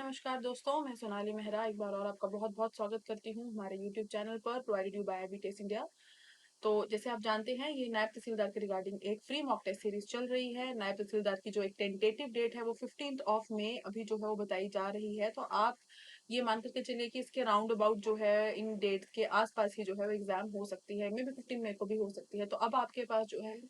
नमस्कार दोस्तों, मैं सोनाली मेहरा एक बार और आपका बहुत-बहुत स्वागत करती हूँ हमारे यूट्यूब चैनल पर provided you by AB test India. तो जैसे आप जानते हैं, ये नायब तहसीलदार के रिगार्डिंग एक फ्री मॉक टेस्ट सीरीज चल रही है। नायब तहसीलदार की जो एक टेंटेटिव डेट है वो 15th ऑफ मई अभी जो है वो बताई जा रही है। तो आप ये मान करके चलिए कि इसके राउंड अबाउट जो है इन डेट्स के आसपास ही जो है वो एग्जाम हो सकती है। मे बी 15 मई को भी हो सकती है। तो अब आपके पास जो है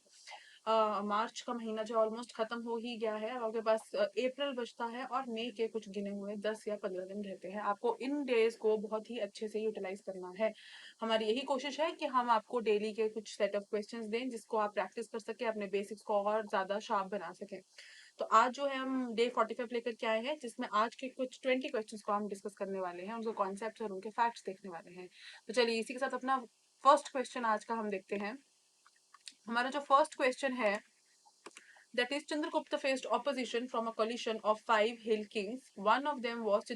मार्च का महीना जो ऑलमोस्ट खत्म हो ही गया है। अब आपके पास अप्रैल बचता है और मई के कुछ गिने हुए 10 या 15 दिन रहते हैं। आपको इन डेज को बहुत ही अच्छे से यूटिलाइज करना है। हमारी यही कोशिश है कि हम आपको डेली के कुछ सेट ऑफ क्वेश्चंस दें जिसको आप प्रैक्टिस कर सके, अपने बेसिक्स को और ज्यादा शार्प बना सकें। तो आज जो है हम डे 45 लेकर के आए हैं, जिसमें आज के कुछ 20 क्वेश्चंस को हम डिस्कस करने वाले हैं, उनके कॉन्सेप्ट और उनके फैक्ट्स देखने वाले हैं। तो चलिए इसी के साथ अपना फर्स्ट क्वेश्चन आज का हम देखते हैं। हमारा जो फर्स्ट क्वेश्चन है, that is, Chandragupta faced opposition from a coalition of 5 hill kings. One of them was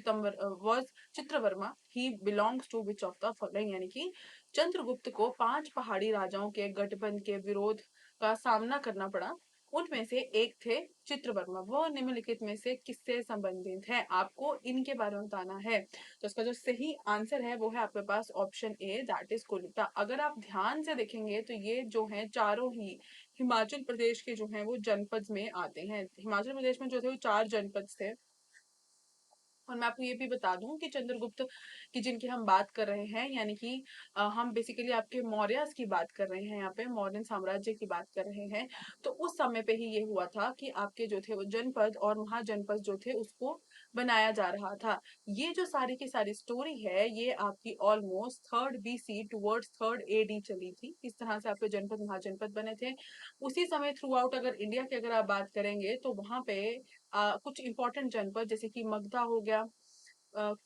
Chitravarma. He belongs to which of the following? यानी कि चंद्रगुप्त को 5 पहाड़ी राजाओं के गठबंधन के विरोध का सामना करना पड़ा। उनमें से एक थे चित्रवर्मा। वो निम्नलिखित में से किससे संबंधित है? आपको इनके बारे में बताना है। तो इसका जो सही आंसर है वो है आपके पास option A, that is Kolkata. अगर आप ध्यान से देखेंगे तो ये जो है चारों ही हिमाचल प्रदेश के जो हैं वो जनपद में आते हैं। हिमाचल प्रदेश में जो थे वो 4 जनपद थे। और मैं आपको ये भी बता दूं कि चंद्रगुप्त की जिनकी हम बात कर रहे हैं, यानी कि हम बेसिकली आपके मौर्यस की बात कर रहे हैं, यहाँ पे मौर्य साम्राज्य की बात कर रहे हैं। तो उस समय पे ही ये हुआ था कि आपके जो थे वो जनपद और महाजनपद जो थे उसको बनाया जा रहा था। ये जो सारी की सारी स्टोरी है ये आपकी almost 3rd BC towards 3rd AD चली थी। इस तरह से आपके जनपद महाजनपद बने थे। उसी समय थ्रू आउट अगर इंडिया की अगर आप बात करेंगे तो वहां पे कुछ इंपॉर्टेंट जनपद जैसे कि मगधा हो गया,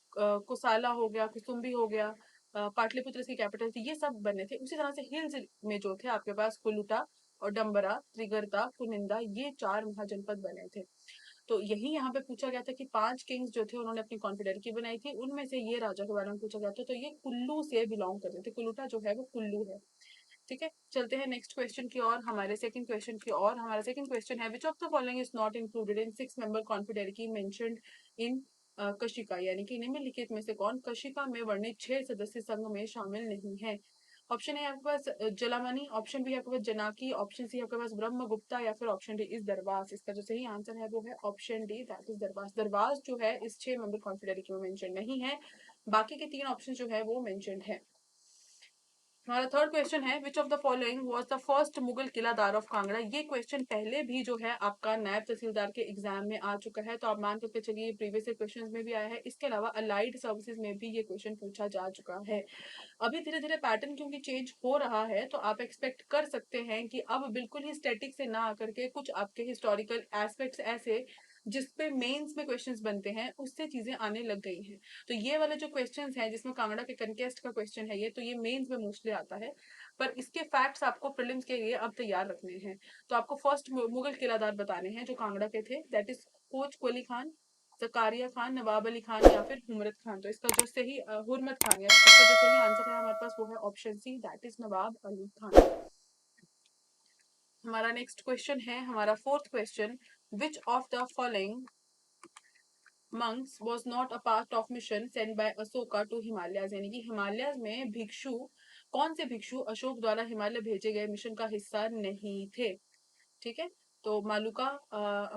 कुसाला हो गया, कुसुम्बी हो गया, पाटलिपुत्र इसकी कैपिटल थी, ये सब बने थे। उसी तरह से हिल्स में जो थे आपके पास कुलुटा और डम्बरा, त्रिगर्ता, कुनिंदा, ये 4 महाजनपद बने थे। तो यही यहाँ पे पूछा गया था कि 5 किंग्स जो थे उन्होंने अपनी कॉन्फेडरेसी बनाई थी, उनमें से ये राजा के बारे में पूछा गया था। तो ये कुल्लू से बिलोंग करते थे। कुलुटा जो है वो कुल्लू है। ठीक है, चलते हैं नेक्स्ट क्वेश्चन की ओर, हमारे सेकंड क्वेश्चन की ओर। हमारा सेकंड क्वेश्चन है, which of the following is not included in 6 member confederacy mentioned in Kashika? यानी कि निम्नलिखित में से कौन कशिका में वर्णित 6 सदस्य संघ में शामिल नहीं है? ऑप्शन है आपके पास जलामणि, ऑप्शन बी आपके पास जनाकी, ऑप्शन सी आपके पास ब्रह्मगुप्ता, या फिर ऑप्शन डी इस दरवास। इसका जो सही आंसर है वो है ऑप्शन डी, दैट इज दरवास। दरवास जो है इस 6 मेंबर कॉन्फेडरेसी में मेंशन नहीं है। बाकी के 3 ऑप्शन जो है वो मेंशन है। हमारा थर्ड क्वेश्चन है, which of the following was the first Mughal किलादार ऑफ कांगड़ा? ये क्वेश्चन पहले भी जो है आपका नायब तहसीलदार के एग्जाम में आ चुका है, तो आप मान करके चलिए प्रीवियस क्वेश्चंस में भी आया है। इसके अलावा अलाइड सर्विसेज में भी ये क्वेश्चन पूछा जा चुका है। अभी धीरे धीरे पैटर्न क्योंकि चेंज हो रहा है, तो आप एक्सपेक्ट कर सकते हैं कि अब बिल्कुल ही स्टैटिक से ना आकर के कुछ आपके हिस्टोरिकल एस्पेक्ट्स ऐसे जिसपे मेंस में क्वेश्चंस बनते हैं उससे चीजें आने लग गई हैं। तो ये वाले जो क्वेश्चंस हैं जिसमें कांगड़ा के कंकेस्ट का क्वेश्चन है, ये तो ये मेंस में मोस्टली आता है, पर इसके फैक्ट्स आपको प्रीलिम्स के लिए अब तैयार रखने हैं। तो आपको फर्स्ट मुगल किलादार बताने हैं जो कांगड़ा के थे, that is coach Quli Khan, Zachariah Khan, Nawab Ali Khan, या फिर हुमरत खान। तो इसका जो सही हुरमत खान, या इसका जो सही आंसर है हमारे पास वो है option C, that is Nawab Ali Khan. हमारा नेक्स्ट क्वेश्चन है, हमारा fourth question, which of the following monks was not a part of mission sent by Asoka to Himalayas? यानी कि हिमालय में भिक्षु, कौन से भिक्षु अशोक द्वारा हिमालय भेजे गए मिशन का हिस्सा नहीं थे? ठीक है, तो मालुका,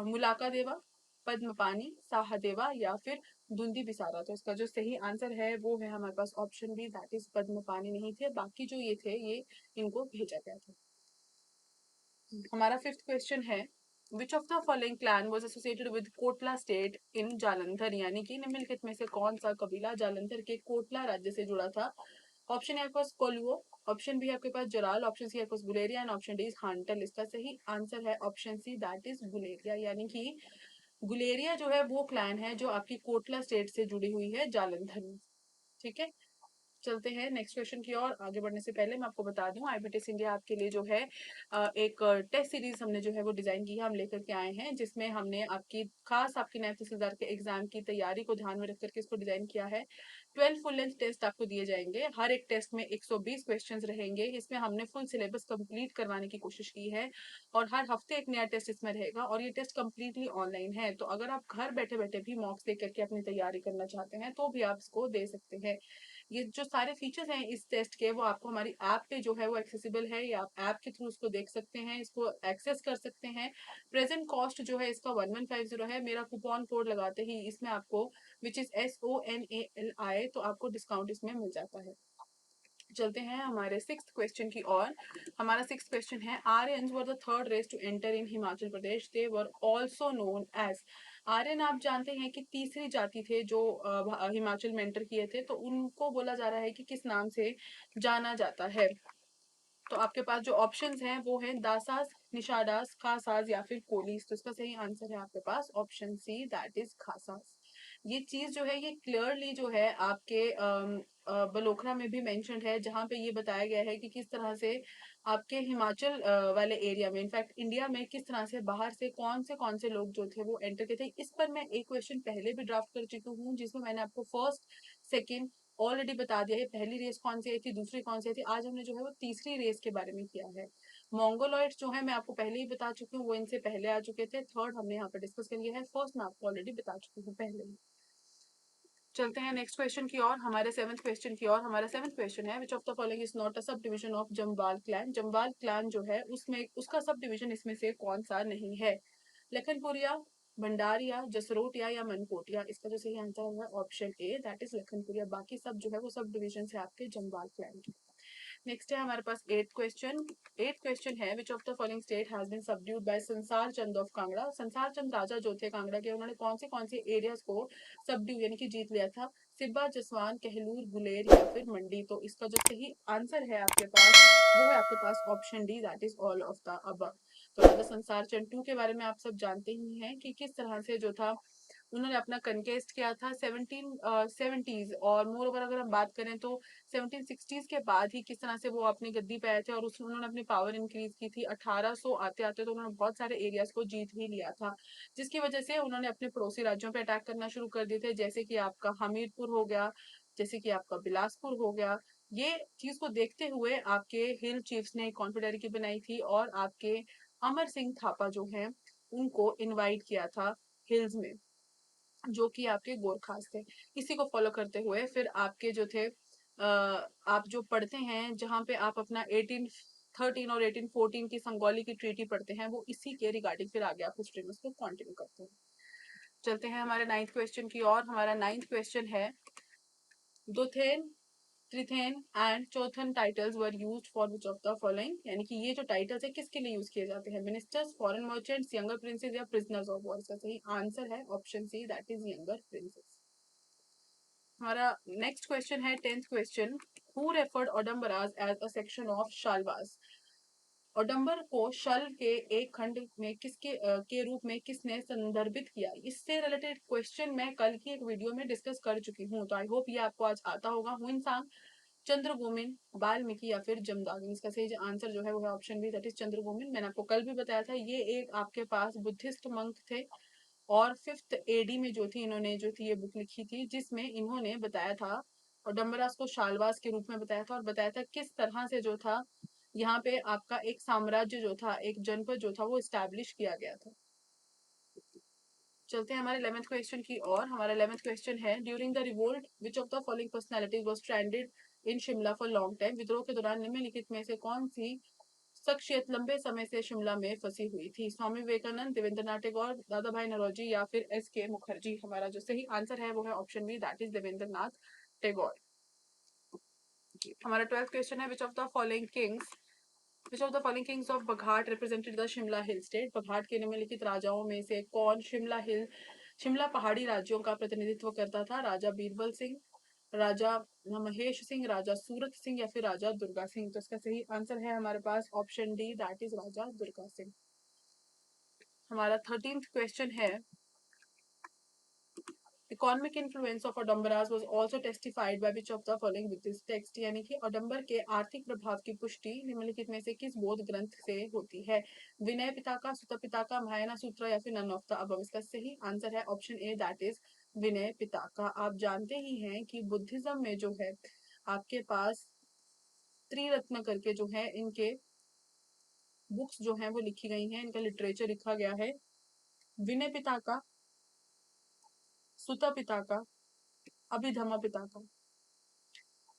मुलाका देवा, पद्मपानी, साहदेवा, या फिर धुंधी बिसारा। तो इसका जो सही आंसर है वो है हमारे पास option B, that is Padmapani नहीं थे। बाकी जो ये थे ये इनको भेजा गया था। हमारा फिफ्थ क्वेश्चन है, which of the following clan was associated with Kotla state in Jalandhar? यानी कि निम्नलिखित में से कौन सा कबीला जालंधर के कोटला राज्य से जुड़ा था? ऑप्शन है आपके पास कोलुओ, ऑप्शन बी आपके पास जराल, ऑप्शन सी आपके पास Guleria, and option D is Hantal. इसका सही आंसर है option C, that is Guleria. यानी कि गुलेरिया जो है वो क्लैन है जो आपकी कोटला स्टेट से जुड़ी हुई है जालंधर में। ठीक है, चलते हैं नेक्स्ट क्वेश्चन की ओर। आगे बढ़ने से पहले मैं आपको बता दूं, आईबीटीएस इंडिया आपके लिए जो है एक टेस्ट सीरीज हमने जो है वो डिजाइन की है, हम लेकर के आए हैं, जिसमें हमने आपकी नायब तहसीलदार के एग्जाम की तैयारी को ध्यान में रख करके इसको डिजाइन किया है। 12 फुल लेंथ टेस्ट आपको दिए जाएंगे, हर एक टेस्ट में 120 क्वेश्चन रहेंगे। इसमें हमने फुल सिलेबस कंप्लीट करवाने की कोशिश की है और हर हफ्ते एक नया टेस्ट इसमें रहेगा और ये टेस्ट कंप्लीटली ऑनलाइन है। तो अगर आप घर बैठे बैठे भी मॉक्स दे करके अपनी तैयारी करना चाहते हैं तो भी आप इसको दे सकते हैं। ये जो सारे फीचर्स हैं इस टेस्ट के, वो आपको हमारी ऐप पे जो है वो एक्सेसिबल है, या आप ऐप के थ्रू इसको देख सकते हैं, इसको एक्सेस कर सकते हैं। प्रेजेंट कॉस्ट जो है इसका 1150 है। मेरा कूपन कोड लगाते ही इसमें आपको विच इज SONALI, तो आपको डिस्काउंट इसमें मिल जाता है। चलते हैं हमारे सिक्स्थ क्वेश्चन की ओर। हमारा सिक्स्थ क्वेश्चन है, Aryans were the third race to enter in Himachal Pradesh, they were also known as. Aryan आप जानते हैं कि तीसरी जाति थे जो हिमाचल में एंटर किए थे, तो उनको बोला जा रहा है कि किस नाम से जाना जाता है। तो आपके पास जो ऑप्शंस हैं वो है दासास, निषादास, खासास या फिर कोलीस। तो इसका सही आंसर है आपके पास ऑप्शन सी, दैट इज खासास। ये चीज जो है ये क्लियरली जो है आपके बलोखरा में भी मेंशन्ड है, जहां पे ये बताया गया है कि किस तरह से आपके हिमाचल वाले एरिया में, इनफैक्ट इंडिया में, किस तरह से बाहर से कौन से लोग जो थे वो एंटर किए थे। इस पर मैं एक क्वेश्चन पहले भी ड्राफ्ट कर चुकी हूँ, जिसमें मैंने आपको फर्स्ट, सेकेंड ऑलरेडी बता दिया है, पहली रेस कौन सी आई थी, दूसरी कौन सी आई थी। आज हमने जो है वो तीसरी रेस के बारे में किया है। मोंगोलॉइड जो है मैं आपको पहले ही बता चुकी हूँ, वो इनसे पहले आ चुके थे। थर्ड हमने यहाँ पे डिस्कस कर लिया है, फर्स्ट मैं आपको ऑलरेडी बता चुकी हूँ पहले ही। चलते हैं नेक्स्ट क्वेश्चन की ओर, हमारे सेवंथ क्वेश्चन की ओर। हमारा सेवंथ क्वेश्चन है, which of the following is not a sub division of Jamwal clan. Jamwal clan जो है उसमें उसका सब डिविजन इसमें से कौन सा नहीं है। लखनपुरिया, भंडारिया, जसरोटिया या मनकोटिया। इसका जो सही आंसर है ऑप्शन ए, दैट इज लखनपुरिया। बाकी सब जो है वो सब डिविजन है आपके जम्वाल क्लैन के। नेक्स्ट है हमारे पास एट क्वेश्चन। एट क्वेश्चन है, which of the following state has been subdued by Sansar Chand of Kangra. संसार चंद राजा जो थे कांगड़ा के, उन्होंने कौन से एरियाज को सबड्यू यानी कि जीत लिया था। सिब्बा, जसवान, कहलूर, गुलेर या फिर मंडी। तो इसका जो सही आंसर है आपके पास वो है आपके पास option D, that is all of the above. तो राजा संसार चंद टू के बारे में आप सब जानते ही हैं कि किस तरह से जो था उन्होंने अपना कंकेस्ट किया था 1770s, और मोर ओवर अगर हम बात करें तो 1760s के बाद ही किस तरह से वो अपनी गद्दी पे आए थे और उसमें उन्होंने अपनी पावर इंक्रीज की थी। 1800 आते आते तो उन्होंने बहुत सारे एरियाज को जीत भी लिया था, जिसकी वजह से उन्होंने अपने पड़ोसी राज्यों पे अटैक करना शुरू कर दिए थे, जैसे कि आपका हमीरपुर हो गया, जैसे कि आपका बिलासपुर हो गया। ये चीज को देखते हुए आपके हिल चीफ्स ने कॉन्फेडरेसी बनाई थी और आपके अमर सिंह थापा जो हैं उनको इनवाइट किया था हिल्स में, जो कि आपके गोरखास थे। इसी को फॉलो करते हुए फिर आपके जो थे आप जो पढ़ते हैं जहाँ पे आप अपना 1813 और 1814 की संगौली की ट्रीटी पढ़ते हैं, वो इसी के रिगार्डिंग फिर आगे आप हिस्ट्री में उसको कंटिन्यू करते हैं। चलते हैं हमारे नाइन्थ क्वेश्चन की ओर। हमारा नाइन्थ क्वेश्चन है, Dothain, Trithain and Chauthain titles were used for which of the following. यानी कि ये जो टाइटल्स है किसके लिए यूज किए जाते हैं, ministers, foreign merchants, younger princes या प्रिजनर्स ऑफ वॉर। इसका सही आंसर है option C, that is younger princes. हमारा नेक्स्ट क्वेश्चन है tenth question, who referred Odumbaras as a section of Shalvas. Odumbar को शल के एक खंड में के रूप में किसने संदर्भित किया। इससे रिलेटेड क्वेश्चन मैं कल की एक वीडियो में डिस्कस कर चुकी हूँ, तो आई होप ये आपको आज आता होगा। हुइनसांग, चंद्रभूमिन, वाल्मीकि या फिर जमदाग्नि। इसका सही आंसर जो है वो है ऑप्शन बी, दैट इज चंद्रभूमिन। मैंने आपको कल भी बताया था, ये एक आपके पास बुद्धिस्ट मंक थे और 5th AD में जो थी इन्होंने जो थी ये बुक लिखी थी, जिसमें इन्होंने बताया था और डम्बरास को शालवास के रूप में बताया था, और बताया था किस तरह से जो था यहाँ पे आपका एक साम्राज्य जो था, एक जनपद जो था वो इस्टेब्लिश किया गया था। चलते हैं हमारे 11th क्वेश्चन की ओर। हमारा 11th क्वेश्चन है, during the revolt which of the following personalities was stranded in Shimla for long time. विद्रोह के दौरान निम्नलिखित में से कौन सी शख्सियत लंबे समय से शिमला में फंसी हुई थी। स्वामी विवेकानंद, देवेंद्र नाथ टैगोर, दादा भाई नौरोजी या फिर SK मुखर्जी। हमारा जो सही आंसर है वो है option B, that is Devendra Nath Tagore. हमारा 12th क्वेश्चन है, which of the following kings of Baghat represented the Shimla hill state. Baghat के निम्नलिखित राजाओं में से कौन शिमला पहाड़ी राज्यों का प्रतिनिधित्व करता था। राजा बीरबल सिंह, राजा महेश सिंह, राजा सूरत सिंह या फिर राजा दुर्गा सिंह। तो इसका सही आंसर है हमारे पास option D, that is Raja Durga Singh. हमारा 13th क्वेश्चन है, economic influence of Odumbaras was also testified by which of the following with this text, यानी कि ओडम्बर के आर्थिक प्रभाव की पुष्टि निम्नलिखित में से किस बोध ग्रंथ से होती है? विनय पिटका, सुत पिटका, महायाना सूत्र या फिर नन ऑफ द अबव। इसका सही आंसर है ऑप्शन ए, दैट इज विनय पिटका। आप जानते ही हैं कि बुद्धिज्म में जो है आपके पास त्रिरत्न करके जो है इनके बुक्स जो है वो लिखी गई हैं, इनका लिटरेचर लिखा गया है। विनय पिटका, सुत पिटका, अभिधम्म पिटका।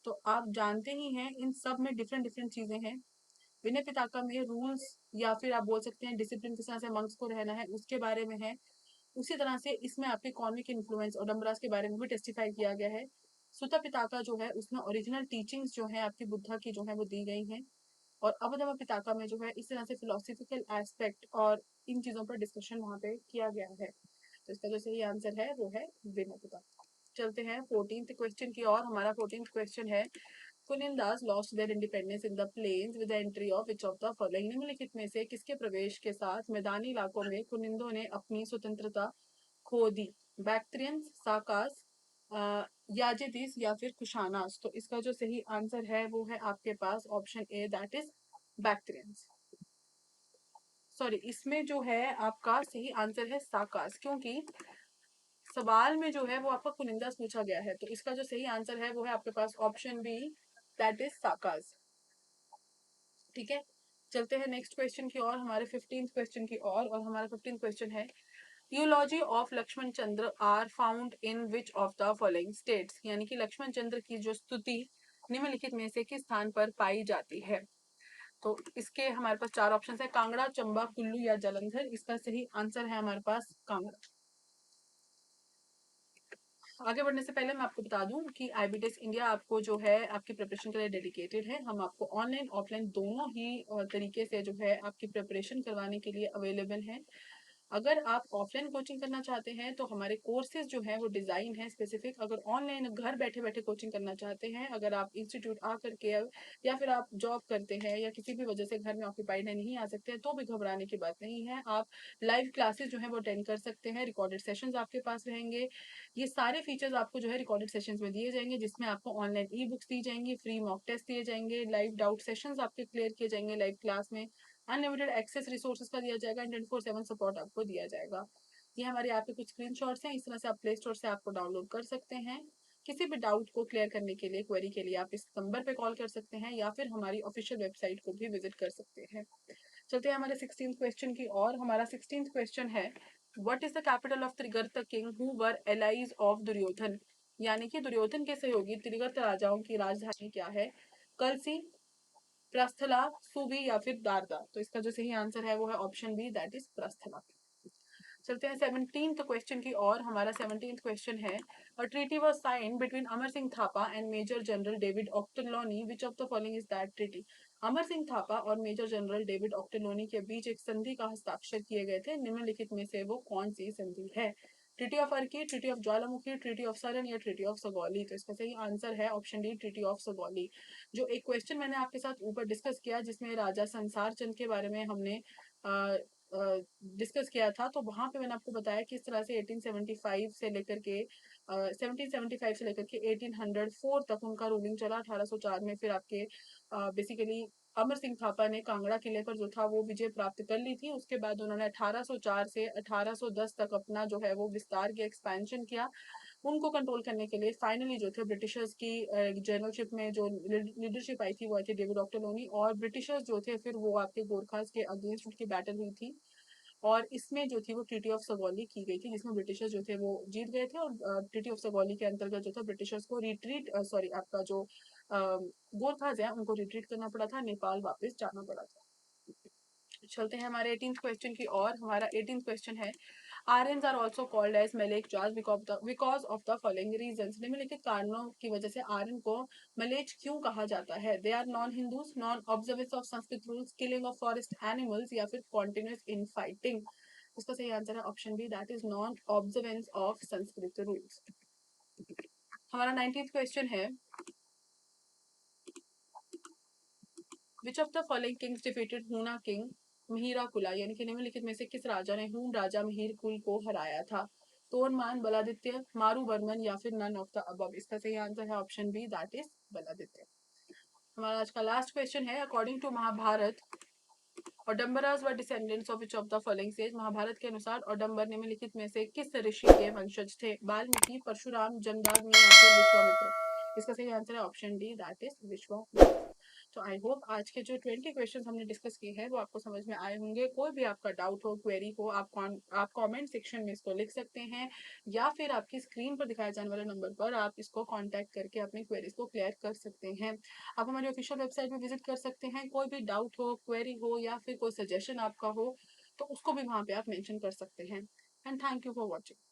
तो आप जानते ही हैं इन सब में डिफरेंट डिफरेंट चीजें हैं। विनय पिटका में रूल्स या फिर आप बोल सकते हैं डिसिप्लिन, किस तरह से मंक्स को रहना है उसके बारे में है। उसी तरह से इसमें आपके इकोनॉमिक इन्फ्लुएंस और डम्बरास के बारे में भी टेस्टिफाई किया गया है। सुत पिटका जो है उसमें ओरिजिनल टीचिंग्स जो है आपकी बुद्धा की जो है वो दी गई हैं। और अभधम्म पिटका में जो है इस तरह से फिलोसफिकल एस्पेक्ट और इन चीजों पर डिस्कशन वहां पे किया गया है। तो इसका जो सही आंसर है वो है विनय पिटका। चलते हैं 14th क्वेश्चन की और। हमारा 14th क्वेश्चन है Kunindas lost their independence in the plains with the entry of which of the following. निम्नलिखित में से किसके प्रवेश के साथ मैदानी इलाकों में कुनिंदों ने अपनी स्वतंत्रता खो दी? बैक्ट्रियंस, साकास, याजेदिस या फिर कुशानास। तो इसका जो सही आंसर है वो है आपके पास option A, that is Bactrians. Sorry, इसमें जो है आपका सही आंसर है साकास, क्योंकि सवाल में जो है वो आपका कुनिंदास पूछा गया है। तो इसका जो सही आंसर है वो है आपके पास ऑप्शन बी, दैट इज साकास। ठीक है, चलते हैं नेक्स्ट क्वेश्चन की और, हमारे 15th क्वेश्चन की और हमारा 15th क्वेश्चन है eulogy of Lakshman Chandra are found in which of the following states. यानी कि लक्ष्मण चंद्र की जो स्तुति निम्नलिखित में से किस स्थान पर पाई जाती है? तो इसके हमारे पास चार ऑप्शन है, कांगड़ा, चंबा, कुल्लू या जालंधर। इसका सही आंसर है हमारे पास कांगड़ा। आगे बढ़ने से पहले मैं आपको बता दूं कि आईबीटेस इंडिया आपको जो है आपकी प्रिपरेशन के लिए डेडिकेटेड है। हम आपको ऑनलाइन ऑफलाइन दोनों ही तरीके से जो है आपकी प्रिपरेशन करवाने के लिए अवेलेबल हैं। अगर आप ऑफलाइन कोचिंग करना चाहते हैं तो हमारे कोर्सेज जो है वो डिजाइन है स्पेसिफिक। अगर ऑनलाइन घर बैठे बैठे कोचिंग करना चाहते हैं, अगर आप इंस्टीट्यूट आ करके या फिर आप जॉब करते हैं या किसी भी वजह से घर में ऑक्यूपाइड है, नहीं आ सकते हैं, तो भी घबराने की बात नहीं है। आप लाइव क्लासेस जो है वो अटेंड कर सकते हैं, रिकॉर्डेड सेशंस आपके पास रहेंगे। ये सारे फीचर्स आपको जो है रिकॉर्डेड सेशंस में दिए जाएंगे, जिसमें आपको ऑनलाइन ई बुक्स दी जाएंगी, फ्री मॉक टेस्ट दिए जाएंगे, लाइव डाउट सेशंस आपके क्लियर किए जाएंगे लाइव क्लास में, अनलिमिटेड एक्सेस रिसोर्सेज का दिया जाएगा, 24/7 सपोर्ट आपको दिया जाएगा। ये हमारे यहाँ पे कुछ स्क्रीनशॉट्स हैं, इस तरह से आप प्ले स्टोर से आपको डाउनलोड कर सकते हैं। किसी भी डाउट को क्लियर करने के लिए, क्वेरी के लिए आप इस नंबर पे कॉल कर सकते हैं या फिर हमारी ऑफिशियल वेबसाइट को भी विजिट कर सकते हैं। चलते हैं हमारे 16th क्वेश्चन की और। हमारा 16th क्वेश्चन है what is the capital of Trigarta king who were allies of Duryodhana. यानी कि दुर्योधन के सहयोगी त्रिगर्त राजाओं की राजधानी क्या है? कलसी, प्रस्थला, सुबी या फिर दारदा। तो इसका जो सही आंसर है वो है ऑप्शन बी, दैट इज प्रस्थला। चलते हैं 17th क्वेश्चन की और। हमारा 17th क्वेश्चन है a treaty was sign between Amar Singh Thapa and major general David Ochterlony, which of the following is that treaty. Amar Singh Thapa और मेजर जनरल डेविड ऑक्टरलोनी के बीच एक संधि का हस्ताक्षर किए गए थे, निम्नलिखित में से वो कौन सी संधि है? Treaty of Arki, treaty of Jwalamukhi, treaty of Saran या ट्रीटी ऑफ सगौली। तो इसका सही आंसर है option D, treaty of Sugauli. जो एक क्वेश्चन मैंने आपके साथ ऊपर डिस्कस किया जिसमें राजा संसार चंद के बारे में हमने डिस्कस किया था, तो वहां पे मैंने आपको बताया कि इस तरह से 1875 से लेकर के 1775 से लेकर के 1804 तक उनका रूलिंग चला। 1804 में फिर आपके बेसिकली अमर सिंह थापा ने कांगड़ा किले पर जो था वो विजय प्राप्त कर ली थी। उसके बाद उन्होंने 1804 से 1810 तक अपना जो है वो विस्तार किया, एक्सपेंशन किया। उनको कंट्रोल करने के लिए फाइनली जो थे ब्रिटिशर्स की जनरलशिप में जो लीडरशिप आई थी वो आई थी डेविड ऑक्टरलोनी, और ब्रिटिशर्स जो थे फिर वो आपके गोरखास के अगेंस्ट उनकी बैटल हुई थी। और इसमें जो थी वो ट्रीटी ऑफ सगौली की गई थी, जिसमें ब्रिटिशर्स जो थे वो जीत गए थे। और ट्रीटी ऑफ सगौली के अंतर्गत जो था ब्रिटिशर्स को रिट्रीट, सॉरी आपका जो गोरखास है उनको रिट्रीट करना पड़ा था, नेपाल वापस जाना पड़ा था। चलते हैं हमारे 18th क्वेश्चन की और। हमारा 18th क्वेश्चन है Aryans are also called as Mlechchhas because of the following reason. निम्नलिखित कारणों की वजह से आर्यन को मलेच क्यों कहा जाता है? They are non Hindus, non observance of Sanskrit rules, killing of forest animals या फिर कॉन्टिन्यूस इन फाइटिंग। इसका सही आंसर है option B, that is non observance of Sanskrit rules. हमारा 19th क्वेश्चन है which of the following kings defeated Huna king Mihira Kula. यानी कि निम्नलिखित में से किस राजा ने हून राजा मिहिर कुल को हराया था? तोरमान, बलादित्य, मारूवर्मन या फिर नन ऑफ द अबव। इसका सही आंसर है option B, that is Baladitya. हमारा आज का लास्ट क्वेश्चन है, according to Mahabharata Audumbaras were descendants of which of the following sages. Mahabharata के अनुसार औडंबर निम्नलिखित में से किस ऋषि के वंशज थे? वाल्मीकि, परशुराम, जमदाग्नि या फिर विश्वामित्र। इसका सही आंसर है option D, that is Vishwamitra. तो आई होप आज के जो 20 क्वेश्चन हमने डिस्कस किए हैं वो आपको समझ में आए होंगे। कोई भी आपका डाउट हो, क्वेरी हो, आप कमेंट सेक्शन में इसको लिख सकते हैं या फिर आपकी स्क्रीन पर दिखाए जाने वाले नंबर पर आप इसको कांटेक्ट करके अपनी क्वेरीज को क्लियर कर सकते हैं। आप हमारी ऑफिशियल वेबसाइट में विजिट कर सकते हैं। कोई भी डाउट हो, क्वेरी हो या फिर कोई सजेशन आपका हो तो उसको भी वहाँ पे आप मेंशन कर सकते हैं। And thank you for watching.